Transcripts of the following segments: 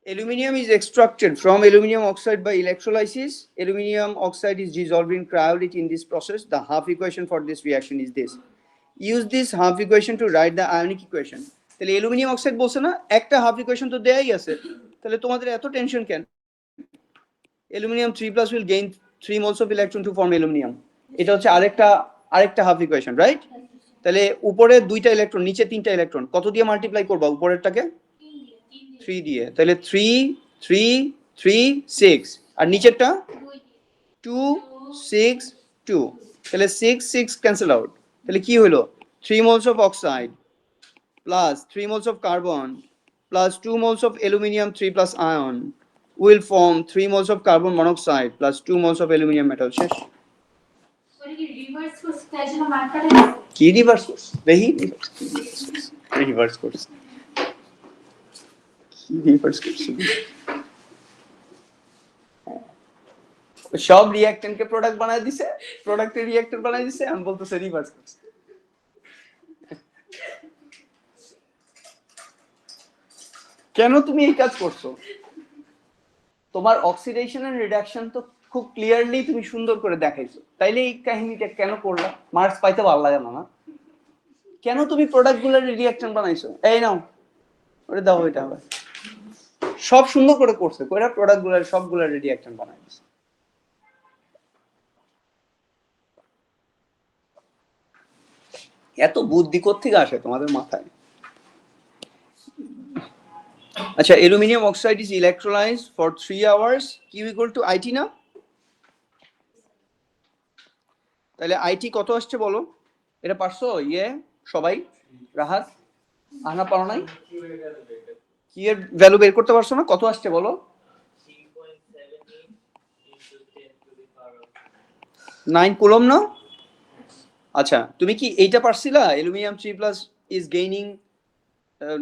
Aluminium is extracted from aluminum oxide by electrolysis. Aluminum oxide is dissolved in cryolite in this process. The half equation for this reaction is this. Use this half equation to write the ionic equation. তাহলে aluminium oxide বলছে না, একটা half equation তো দেয়াই আছে, তাহলে তোমাদের এত টেনশন কেন? Aluminium 3+ will gain 3 moles of electron to form aluminum. এটা হচ্ছে আরেকটা হাফ ইকুয়েশন, রাইট? তাহলে উপরে দুইটা ইলেকট্রন, নিচে তিনটা ইলেকট্রন, কত দিয়ে মাল্টিপ্লাই করবা উপরেরটাকে? 3 দিয়ে। তাহলে 3 3 3 6 আর নিচেরটা 2 6 2, তাহলে 6 6 ক্যান্সেল আউট। তাহলে কি হলো? 3 moles of oxide plus 3 moles of carbon plus 2 moles of aluminium 3+ ion will form 3 moles of carbon monoxide plus 2 moles of aluminium metal. শেষ। কি রিভার্স কোর্স? দেখি রিভার্স কোর্স কি রিভার্স কোর্স? সব রিঅ্যাক্ট্যান্টকে product বানায় দিছে, প্রোডাক্টের রিঅ্যাক্টর বানায় দিছে, আমি বলতেছে রিভার্স কোর্স। কেন তুমি এই কাজ করছো? তোমার অক্সিডেশন এন্ড রিডাকশন তো খুব ক্লিয়ারলি তুমি সুন্দর করে দেখাইছো, তাইলে এই কাহিনীটা কেন করলা? মার্কস পাইতে ভালো লাগে না? কেন তুমি প্রোডাক্টগুলোর রিঅ্যাকশন বানাইছো? এই নাও ওরে দাও, ওইটা আবার সব সুন্দর করে করছে, কইরা প্রোডাক্টগুলোর সবগুলোর রিঅ্যাকশন বানাই দিছে। এত বুদ্ধি কোত্থেকে আসে তোমাদের মাথায়? আচ্ছা, aluminium oxide is electrolysed for 3 hours, Q = IT না? তাহলে আইটি কত আসছে বলো? এটা পারছো? সবাই? রাহাত আনা পারো নাই? কি এর ভ্যালু বের করতে পারছো না? কত আসছে বলো? 9 কুলম না? আচ্ছা, তুমি কি এইটা পারছিলা? Aluminium 3+ is gaining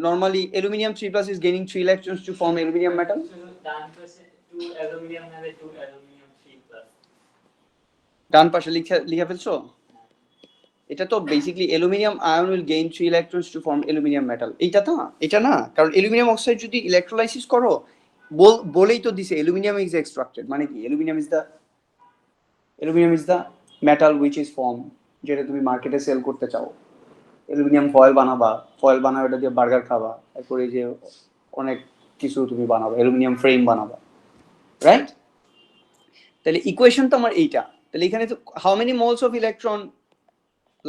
normally aluminum 3+ is gaining 3 electrons to form aluminum metal. ডান পাশে লিখে ফেলছো? এটা তো basically aluminium ion will gain 3 electrons to form aluminum metal. এটা না, কারণ অ্যালুমিনিয়াম অক্সাইড যদি ইলেকট্রোলাইসিস করো, বলেই তো দিছে অ্যালুমিনিয়াম ইজ এক্সট্রাক্টেড, মানে কি? Aluminium is the metal which is form, যেটা তুমি মার্কেটে সেল করতে চাও। অ্যালুমিনিয়াম ফয়েল বানাবা, ওটা দিয়ে বার্গার খাবা, তারপরে যে অনেক কিছু তুমি বানাবা, অ্যালুমিনিয়াম ফ্রেম বানাবা, রাইট? তাহলে ইকুয়েশন তো আমার এইটা। তাহলে এখানে তো how many moles of electron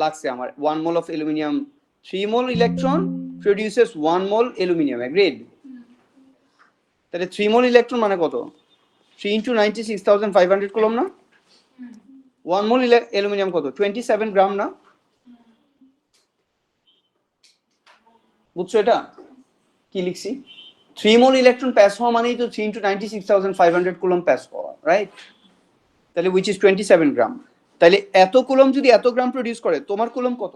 লাগছে আমার? 1 mole of aluminum, 3 mole electron produces 1 mole aluminum, agreed? তাহলে 3 mole electron মানে কত? 3 into 96,500 কুলম না? 1 mole aluminum কত? 27 গ্রাম না? বুঝছো এটা কি লিখছি? 3 mole electron পাস হওয়া মানেই তো 3 into 96,500 কুলম পাস হওয়া, রাইট? তাহলে which is 27 গ্রাম। তাহলে এত কুলম যদি এত গ্রাম প্রডিউস করে, তোমার কুলম কত?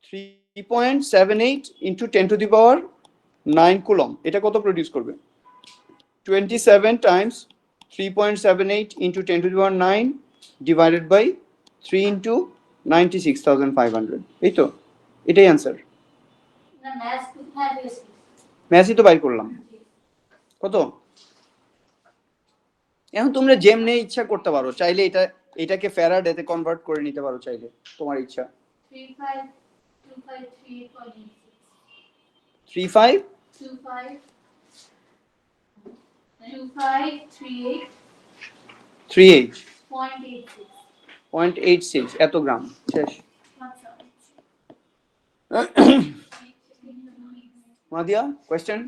3.78 into 10 to the power 9 coulomb. এটা কত প্রডিউস করবে? 27 times 3.78 into 10 to the power 9 divided by 3 into 96,500। এই তো, এটাই অ্যান্সার। ম্যাথই তো বাইর করলাম। কত? এখন তোমরা যেমনে ইচ্ছা করতে পারো, চাইলে এটাকে ফ্যারাড এতে কনভার্ট করে নিতে পারো, চাইলে তোমার ইচ্ছা। 0.86 এত গ্রাম। শেষ। মাদিয়া, কোয়েশ্চেন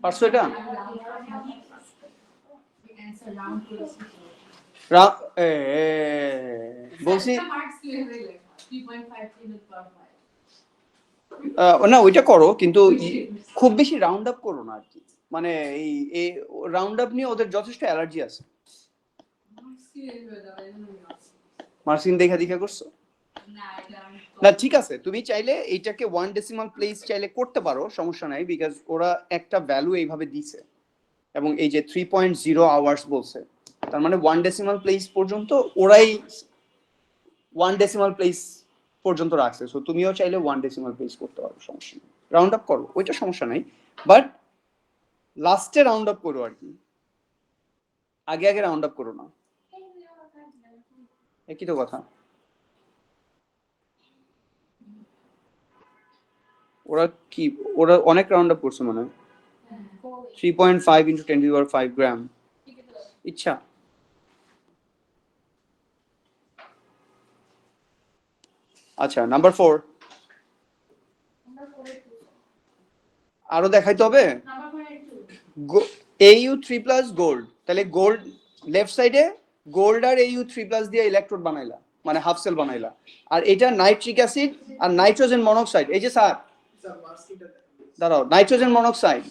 পারছো এটা? বলছি না, ওইটা করো, কিন্তু খুব বেশি রাউন্ড আপ করো না আর কি। মানে এই রাউন্ড আপ নিয়ে ওদের যথেষ্ট অ্যালার্জি আছে। মার্কসিন দেখা করছো না? ঠিক আছে, তুমি চাইলে এইটাকে 1 decimal প্লেস চাইলে করতে পারো, সমস্যা নাই, বিকজ ওরা একটা ভ্যালু এইভাবে দিছে এবং এই যে 3.0 আওয়ার্স বলছে, তার মানে 1 decimal প্লেস পর্যন্ত ওরাই 1 decimal প্লেস পর্যন্ত রাখছে। সো তুমিও চাইলে 1 decimal প্লেস করতে পারো, সমস্যা নেই। রাউন্ড আপ করো, ওইটা সমস্যা নাই। বাট লাস্টে রাউন্ড আপ করো আর কি, আগে আগে রাউন্ড আপ করো না, একই তো কথা। ওরা কি, ওরা অনেক রাউন্ড আপ করছে মানে 3.5 into 10 to the power 5 গ্রাম ইচ্ছা। আচ্ছা নাম্বার 4 আরো দেখাইতে হবে। Au3 প্লাস গোল্ড, তাহলে গোল্ড লেফট সাইডে গোল্ড আর Au3 প্লাস দিয়ে ইলেকট্রোড বানাইলা, মানে হাফ সেল বানাইলা। আর এটা নাইট্রিক অ্যাসিড আর নাইট্রোজেন মনোক্সাইড। এই যে স্যার দাঁড়াও, nitrogen monoxide,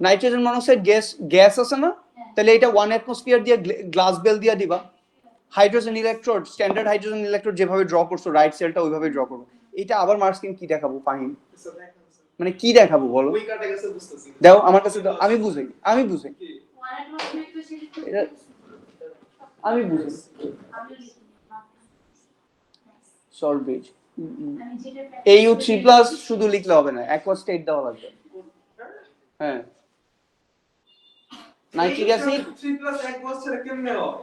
nitrogen monoxide gas, gas আছে না, তাহলে এটা 1 অ্যাটমসফিয়ার দিয়ে গ্লাস বেল দিয়ে দিবা। Hydrogen electrode, standard hydrogen electrode যেভাবে ড্র করছো রাইট সেলটা ওইভাবে ড্র করবো। এটা আবার মার্কসকিন কি দেখাবো ফাহিম, মানে কি দেখাবো বলো, দাও আমার কাছে দাও, আমি বুঝাই, আমি বুঝাই, আমি বুঝাই। সলভেজ Au3 প্লাস শুধু লিখলে হবে না, অ্যাকোয়া স্টেট দেওয়া লাগবে। হ্যাঁ nitric acid 3 plus aqua state কেমনে হয়?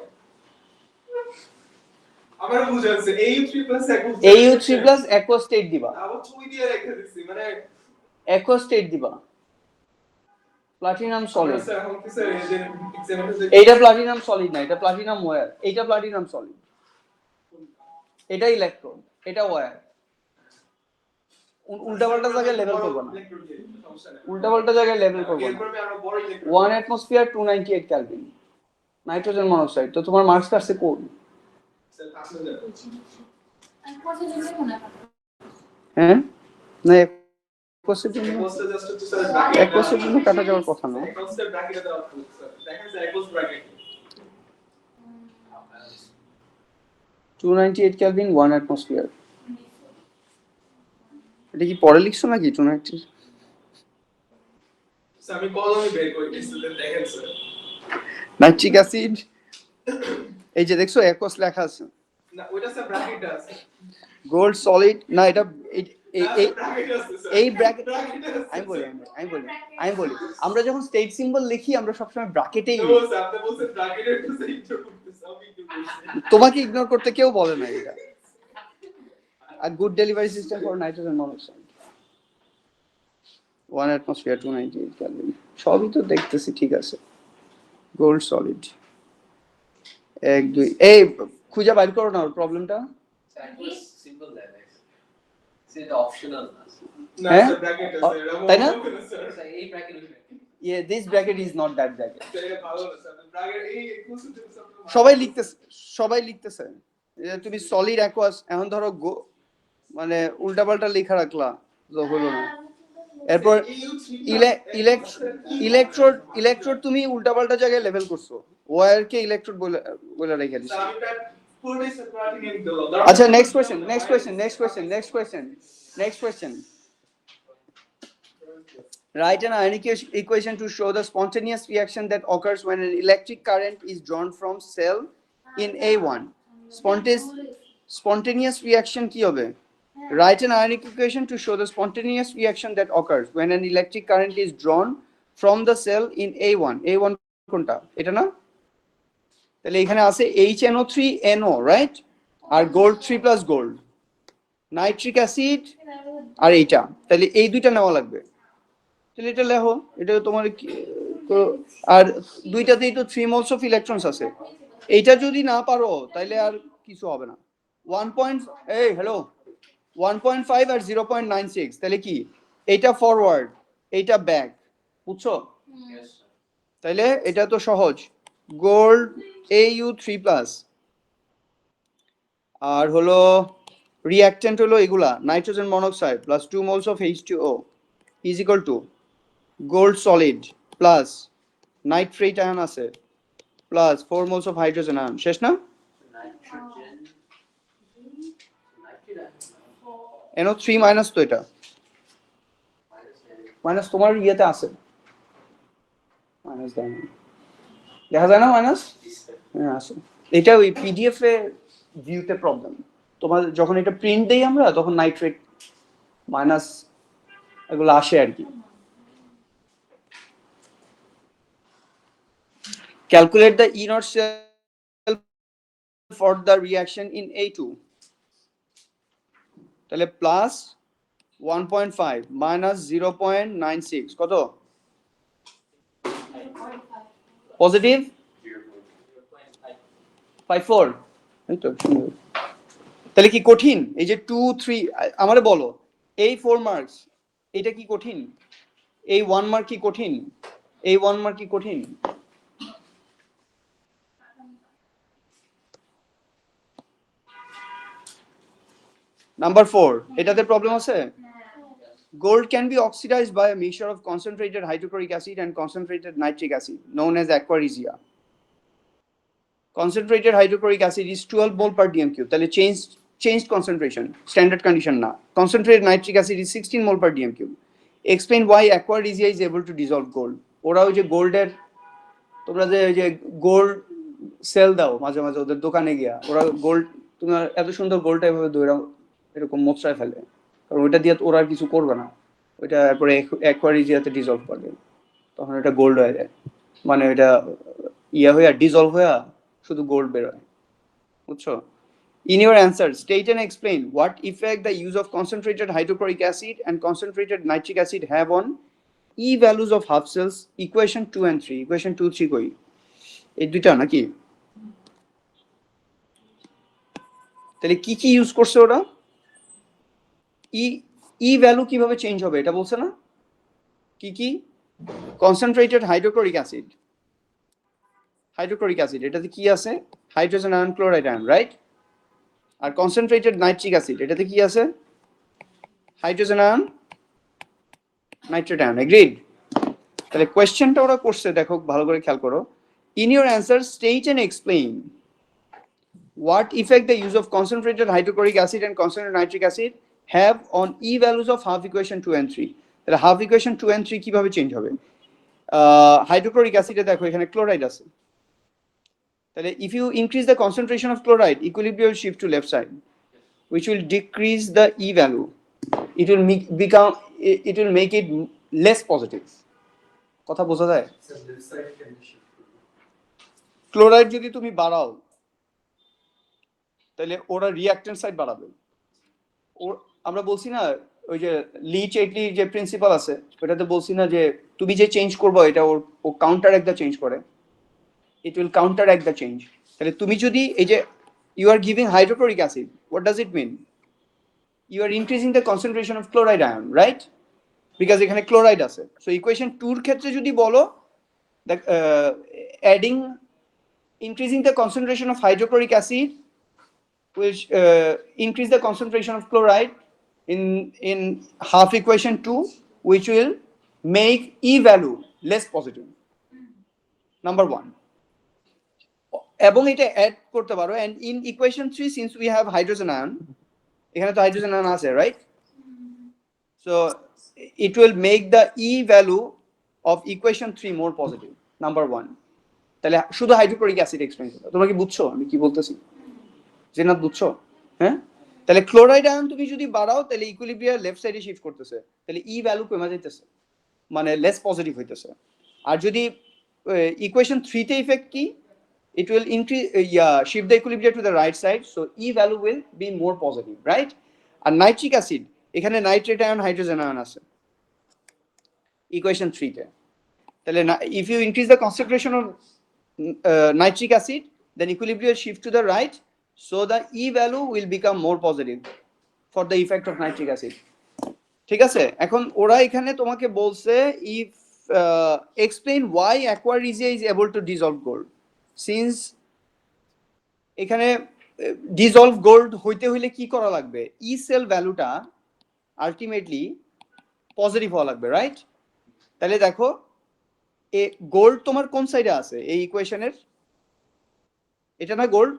আমার বুঝাচ্ছে Au3 plus Au3 plus aqua state দিবা, আবার চুই দিয়ে রেখে দিছি, মানে অ্যাকোয়া স্টেট দিবা। প্লাটিনাম সলিড, স্যার এখন কি স্যার এই যে এক্সামিনার এইটা প্লাটিনাম সলিড না, এটা প্লাটিনাম ওয়্যার, এইটা প্লাটিনাম সলিড, এটা ইলেকট্রন, এটা ওয়্যার। উল্টাপাল্টা জায়গায় লেভেল করব না, উল্টাপাল্টা জায়গায় লেভেল করব না। 1 অ্যাটমসফিয়ার 298 কেলভিন নাইট্রোজেন মনোক্সাইড। তো তোমার মার্কস কাটছে কোন? হ্যাঁ না কোশ্চেন জন্য, এক কোশ্চেন জন্য কাটা যাওয়ার কথা না। 298 কেলভিন 1 অ্যাটমসফিয়ার, এটা কি পরে লিখছো নাকি 290? আমি কলমে বের করে দিছি, দেখেন স্যার নাইট্রিক অ্যাসিড, এই যে দেখছো একস লেখা আছে না, ওইটা স্যার ব্র্যাকেট আছে। গোল্ড সলিড না, এটা এই ব্র্যাকেট, আমি বলি আমরা যখন স্টেট সিম্বল লিখি আমরা সবসময় ব্র্যাকেটেই লিখি। আপনি বলছেন ব্র্যাকেটে একটু ইগনোর করতেছ, আমি একটু বলছি তোমাকে ইগনোর করতে কেউ বলে না এটা। A good delivery system for nitrogen monoxide 1 atmosphere 298 Kelvin, সবই তো দেখতেছি ঠিক আছে। গোল্ড সলিড 1 2, এই খুঁজে বাইর করো না প্রবলেমটা। সিম্পল লাগে, সেটা অপশনাল না। না হ্যাঁ? স্যার ব্র্যাকেট আছে, এটা তাই না? স্যার এই ব্র্যাকেট উঠবে। Yeah, this bracket is not that bracket. এটা ভালো না স্যার, ব্র্যাকেট এই ইকুয়াল সবাই লিখতেছে এটা তুমি সলিড অ্যাকোয়াস, এখন ধরো মানে উল্টাপাল্টা লেখা রাখলা তো হলো না। এরপর ইলেকট্রোড তুমি উল্টাপাল্টা জায়গায় লেভেল করছো, ওয়্যার কে ইলেকট্রোড বলে রেখে দিছো। আচ্ছা next question. Write an ionic equation to show the spontaneous reaction that occurs when an electric current is drawn from cell in A1. Spontaneous reaction কি হবে? Write an ionic equation to show the spontaneous reaction that occurs when an electric current is drawn from the cell in A1. A1 কোনটা? এটা না? তাহলে এখানে আছে HNO3NO, right? আর gold 3 plus gold. Nitric acid আর এইটা, তাহলে এই দুইটা নেওয়া লাগবে। তাহলে এটা লেখো, এটা তোমার আর দুইটাতেই তো 3 moles of electrons আছে। এইটা যদি না পারো তাহলে আর কিছু হবে না। 1.5 আর 0.96, তাহলে কি এইটা ফরওয়ার্ড এইটা ব্যাক, বুঝছো? তাহলে এটা তো সহজ, গোল্ড Au3+, আর হলো রিঅ্যাকট্যান্ট হলো এগুলা nitrogen monoxide plus 2 moles of H2O is equal to gold solid plus nitrate ion আছে plus 4 moles of hydrogen ion। শেষ না? NO3 মাইনাস, তো এটা মাইনাস তোমার ইয়েতে আছে, মাইনাস দেখা যায় না মাইনাস, হ্যাঁ আছে। এটা ওই পিডিএফ এ ভিউতে প্রবলেম, তোমার যখন এটা প্রিন্ট দেই আমরা তখন নাইট্রেট মাইনাস এগুলো আসে আর কি। Calculate the E naught cell for the reaction in A2. তাহলে প্লাস 1.5 মাইনাস 0.96 কত পজিটিভ 54 এই তো সুন্দর। তাহলে কি কঠিন এই যে 2 3 আমারে বলো এই 4 মার্কস এটা কি কঠিন এই 1 মার্ক কি কঠিন এই 1 মার্ক কি কঠিন নাম্বার 4 এটাতে প্রবলেম আছে Gold can be oxidized by a mixture of concentrated hydrochloric acid and concentrated nitric acid, known as aquaresia. Concentrated hydrochloric acid is 12 mol per dm cube. Tale changed concentration, standard condition na. Concentrated nitric acid is 16 mol per dm cube. Explain why aquaresia is able to dissolve gold. ওরা ওই যে গোল্ডের তোমরা যে gold sell দাও মাঝে মাঝে ওদের দোকানে গিয়া ওরা গোল্ড তোমার এত সুন্দর গোল্ডটা এভাবে দৌড়া এরকম মোচড়ায় ফেলে কারণ ওইটা দিয়ে ওরা আর কিছু করবে না ওইটা তারপরে অ্যাকোয়ারিজিয়াতে ডিজলভ করবে তখন এটা গোল্ড হয়ে যায় মানে এটা ইয়া হয়ে ডিজলভ হয়ে শুধু গোল্ড বের হয় বুঝছো In your answer, state and explain what effect the use of concentrated hydrochloric acid and concentrated nitric acid have on E values of half cells, equation 2 and 3. Equation 2, 3 koi. এই দুইটা নাকি তাহলে কি ইউজ করছে ওরা ই ভ্যালু কিভাবে change হবে এটা বলছে না কি কনসেন্ট্রেটেড হাইড্রোক্লোরিক অ্যাসিড এটাতে কি আছে hydrogen ion chloride ion right আর কনসেন্ট্রেটেড নাইট্রিক অ্যাসিড এটাতে কি আছে hydrogen ion nitrate ion agreed তাহলে কোশ্চেনটা ওরা করছে দেখো ভালো করে খেয়াল করো in your answer state and explain what effect the use of concentrated hydrochloric acid and concentrated nitric acid have on E values of half equation 2 and 3 তাহলে half equation 2 and 3 কিভাবে চেঞ্জ হবে হাইড্রোক্লোরিক অ্যাসিডে দেখো এখানে chloride আছে তাহলে if you increase the concentration of chloride equilibrium will shift to left side which will decrease the E value it will make it less positive কথা বোঝা যায় chloride যদি তুমি বাড়াও তাহলে ওরা রিঅ্যাক্ট্যান্ট সাইড বাড়াবে আমরা বলছি না ওই যে লি চেটলি যে প্রিন্সিপাল আছে ওটাতে বলছি না যে তুমি যে চেঞ্জ করবে এটা ও কাউন্টার একটা চেঞ্জ করে ইট উইল কাউন্টার একটা চেঞ্জ তাহলে তুমি যদি এই যে you are giving hydrochloric acid what does it mean you are increasing the concentration of chloride ion right because এখানে ক্লোরাইড আছে সো ইকুয়েশন 2 এর ক্ষেত্রে যদি বলো adding increasing the concentration of hydrochloric acid which increase the concentration of chloride in half equation 2 which will make E value less positive number 1 এবং এটা add করতে পারো and in equation 3 since we have hydrogen ion এখানে তো hydrogen ion আছে right so it will make the E value of equation 3 more positive number 1 তাহলে শুধু hydrochloric acid explain করো তোমরা কি বুঝছো আমি কি বলতেছি জেনা বুঝছো হ্যাঁ তাহলে ক্লোরাইড আয়ন তুমি যদি বাড়াও তাহলে ইকুইলিব্রিয়াম লেফট সাইডে শিফট করতেছে তাহলে ই ভ্যালু কমে যাইতেছে মানে লেস পজিটিভ হইতেছে আর যদি ইকুয়েশন 3 তে ইফেক্ট কি it will increase shift the equilibrium to the right side so E value will be more positive right আর নাইট্রিক অ্যাসিড এখানে নাইট্রেট আয়ন হাইড্রোজেন আয়ন আছে ইকুয়েশন 3 তে তাহলে if you increase the concentration of nitric acid then equilibrium shift to the right so the E value will become more positive for the effect of nitric acid ঠিক আছে এখন ওরা এখানে তোমাকে বলছে if explain why aquaresia is able to dissolve gold since এখানে dissolve gold হইতে হইলে কি করা লাগবে E cell ভ্যালুটা আলটিমেটলি পজিটিভ হওয়া লাগবে রাইট তাহলে দেখো এ গোল্ড তোমার কোন সাইডে আছে এই ইকুয়েশনের এটা না গোল্ড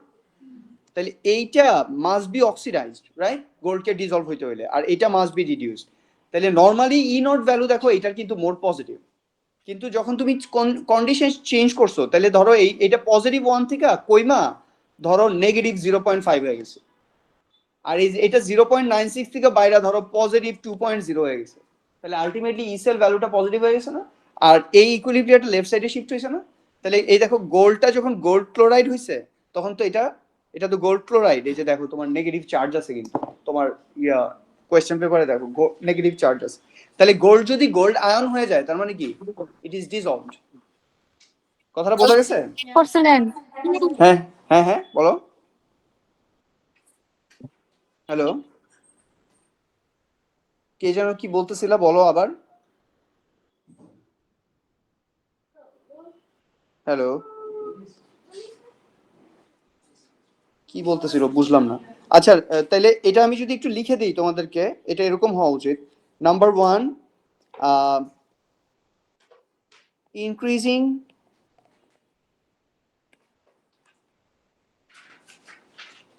তাহলে এইটা মাস্ট বি অক্সিডাইজড রাইট গোল্ডকে ডিজলভ হইতে হইলে আর এটা মাস্ট বি রিডিউসড তাহলে নরমালি ই নট ভ্যালু দেখো এটার কিন্তু মোর পজিটিভ কিন্তু যখন তুমি কন্ডিশন চেঞ্জ করছো তাহলে ধরো এইটা পজিটিভ 1 থেকে কইমা ধরো নেগেটিভ 0.5 হয়ে গেছে আর এটা 0.96 থেকে বাইরে ধরো পজিটিভ 2.0 হয়ে গেছে তাহলে আলটিমেটলি ই সেল ভ্যালুটা পজিটিভ হয়ে গেছে না আর এই ইকুইলিব্রিয়ামটা লেফট সাইডে শিফট হয়েছে না তাহলে এই দেখো গোল্ডটা যখন গোল্ড ক্লোরাইড হয়েছে তখন তো এটা তো গোল্ড ক্লোরাইড, এই যে দেখো তোমার নেগেটিভ চার্জ আছে, কিন্তু তোমার কোয়েশ্চেন পেপারে দেখো নেগেটিভ চার্জ আছে। তাহলে গোল্ড যদি গোল্ড আয়ন হয়ে যায় তার মানে কি ইট ইজ ডিসলভড। কথাটা বোঝা গেছে? porcelain, হ্যাঁ হ্যাঁ হ্যাঁ বলো। হ্যালো, কে যেন কি বলতেছিলা, বলো আবার। হ্যালো, কি বলতেছিল বুঝলাম না। আচ্ছা, তাহলে এটা আমি যদি একটু লিখে দিই তোমাদেরকে, এটা এরকম হওয়া উচিত। Number 1, increasing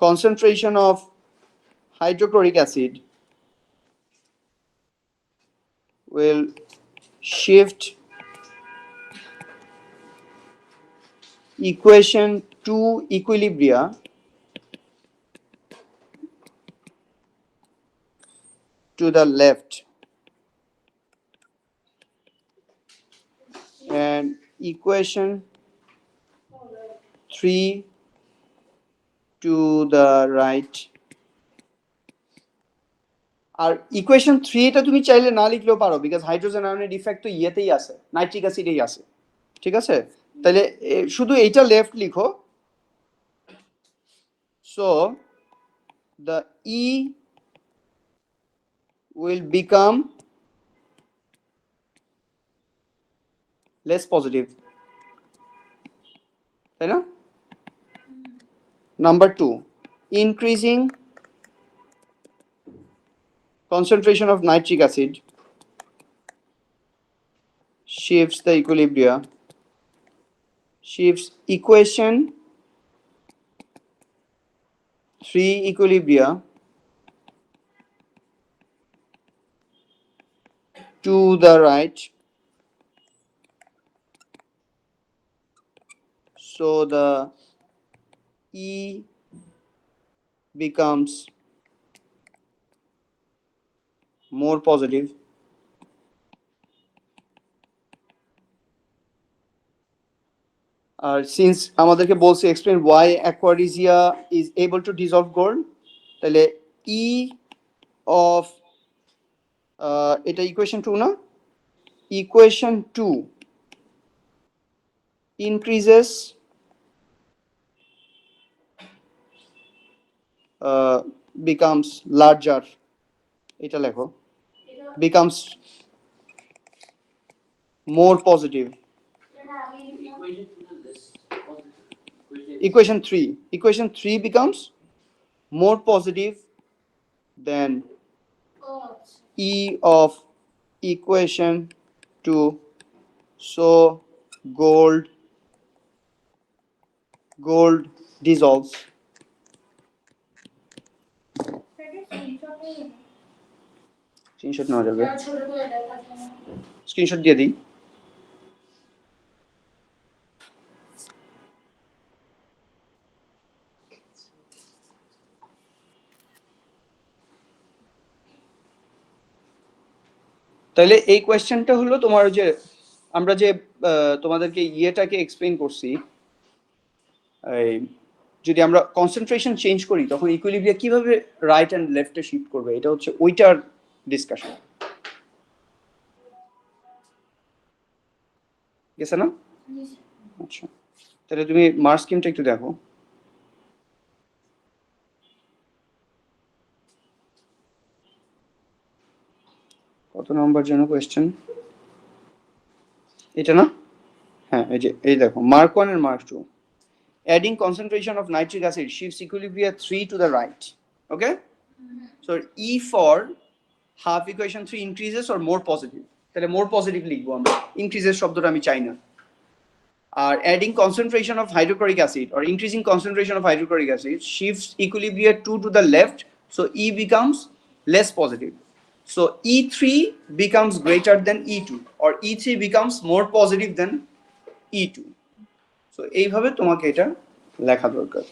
concentration of hydrochloric acid will shift equation to equilibria to the left and equation 3 to the right. আর ইকুয়েশন 3 এটা তুমি চাইলে না লিখলেও পারো, বিকজ হাইড্রোজেন আয়নের ইফেক্ট তো ইয়েতেই আছে, নাইট্রিক অ্যাসিডেই আছে। ঠিক আছে, তাহলে শুধু এইটা লেফট লিখো। So the E will become less positive, তাই না? Number 2, increasing concentration of nitric acid shifts the equilibria, shifts equation 3 equilibria to the right. So the E becomes more positive. Since আমাদেরকে বলছে explain why aquaresia is able to dissolve gold, তাহলে E of এটা equation 2 না, equation 2 increases becomes larger, এটা লেখো, becomes more positive. Equation 3 becomes more positive than E of equation 2. So gold dissolves. Screenshot নেওয়া যাবে, screenshot দিয়ে দিই। তাহলে এই কোয়েশ্চেনটা হলো তোমার যে আমরা যে তোমাদেরকে ইয়েটাকে এক্সপ্লেইন করছি, যদি আমরা কনসেন্ট্রেশন চেঞ্জ করি তখন ইকুইলিব্রিয়া কিভাবে রাইট অ্যান্ড লেফটে শিফট করবে, এটা হচ্ছে ওইটার ডিসকাশন। গেছে না? আচ্ছা, তাহলে তুমি মার্ক স্কিমটা একটু দেখো। কত নম্বর যেন কোয়েশ্চেন এটা না? হ্যাঁ, এই দেখো mark 1 and mark 2. Adding concentration of nitric acid shifts equilibria 3 to the right. Okay? So E for half equation 3 increases or more positive. তাহলে more positive লিখবো আমরা, increases শব্দটা আমি চাই না। আর adding concentration of hydrochloric acid or increasing concentration of hydrochloric acid shifts equilibria 2 to the left, so E becomes less positive. So E3 becomes greater than E2 or E3 becomes more positive than E2. So এইভাবে তোমাকে এটা লেখা দরকার।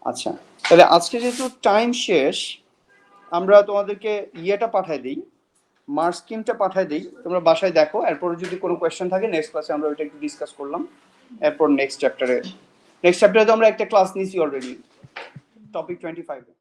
আচ্ছা, তাহলে আজকে যেহেতু time শেষ, আমরা তোমাদেরকে ইয়েটা পাঠাই দিই, মার্ক স্কিমটা পাঠাই দিই, তোমরা বাসায় দেখো, এরপরে যদি কোনো কোয়েশ্চেন থাকে নেক্সট ক্লাসে আমরা ওইটা একটু ডিসকাস করলাম। এরপর নেক্সট চ্যাপ্টারে তো আমরা একটা ক্লাস নিছি অলরেডি টপিক 25